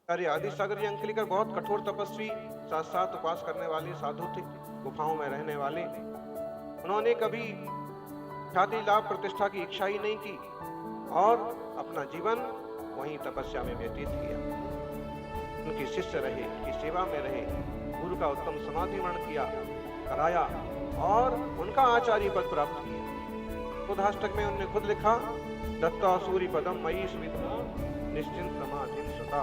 आचार्य आदि सागर जी अंकलिकर बहुत कठोर तपस्वी, साथ साथ उपवास करने वाले साधु थे, गुफाओं में रहने वाले। उन्होंने कभी ख्याति लाभ प्रतिष्ठा की इच्छा ही नहीं की और अपना जीवन वहीं तपस्या में व्यतीत किया। उनके शिष्य रहे, उनकी सेवा में रहे, गुरु का उत्तम समाधि मरण किया, कराया और उनका आचार्य पद प्राप्त किया। उदाष्टक में उन्होंने खुद लिखा, दत्ता सूर्य पदम मयि स्मिता निश्चिंत समाधि सुता।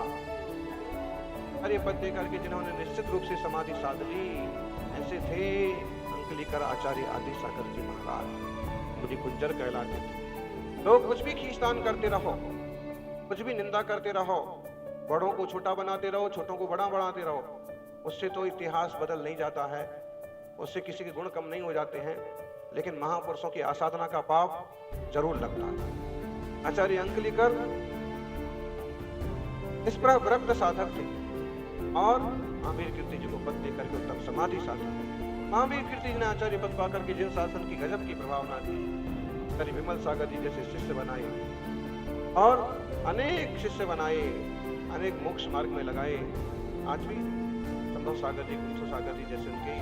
आचार्य पद देकर के जिन्होंने निश्चित रूप से समाधि साध ली, ऐसे थे अंकलिकर आचार्य आदि सागर जी महाराज। मुझे गुंजर कहलाते थे। लोग कुछ भी खींचतान करते रहो, कुछ भी निंदा करते रहो, बड़ों को छोटा बनाते रहो, छोटों को बड़ा बनाते रहो, उससे तो इतिहास बदल नहीं जाता है, उससे किसी के गुण कम नहीं हो जाते हैं, लेकिन महापुरुषों की आसाधना का पाप जरूर लगता है। आचार्य अंकलिकर इस पर विरक्त साधक थे और महावीर कीर्ति जी को पद देकर के उत्तम समाधि साधक थे। महावीर कीर्ति जी ने आचार्य पद पाकर के जिन शासन की गजब की प्रभावना की, आचार्य विमल सागर जी जैसे शिष्य बनाए और अनेक शिष्य बनाए, अनेक मोक्ष मार्ग में लगाए। आज भी संभव सागर जी, कुंसो सागर जी जैसे उनके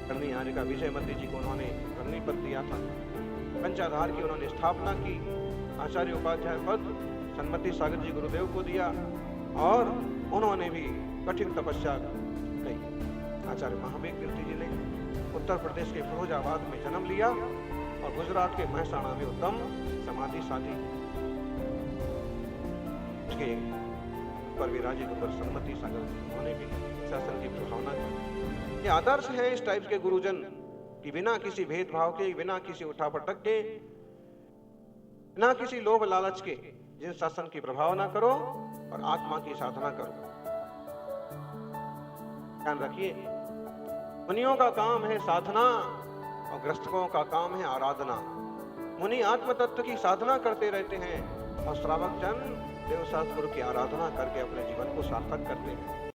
करणी आर्य का विजय मध्य जी को उन्होंने करणी पद दिया था। पंचाधार की उन्होंने स्थापना की। आचार्य उपाध्याय पद सन्मति सागर जी गुरुदेव को दिया और उन्होंने भी कठिन तपस्या की। आचार्य महावीर कीर्ति जी ने उत्तर प्रदेश के फिरोजाबाद में जन्म लिया और गुजरात के महसाणा में उत्तम समाधि साधी। उसके पर विराजित होकर सन्मति सागर जी उन्होंने भी शासन की प्रभावना की। ये आदर्श है इस टाइप के गुरुजन कि बिना किसी भेदभाव के, बिना किसी उठापटक के, बिना किसी लोभ लालच के जिन शासन की प्रभावना करो और आत्मा की साधना करो। ध्यान रखिए, मुनियों का काम है साधना और गृहस्थों का काम है आराधना। मुनि आत्म तत्व की साधना करते रहते हैं और श्रावक जन देव शास्त्र गुरु की आराधना करके अपने जीवन को सार्थक करते हैं।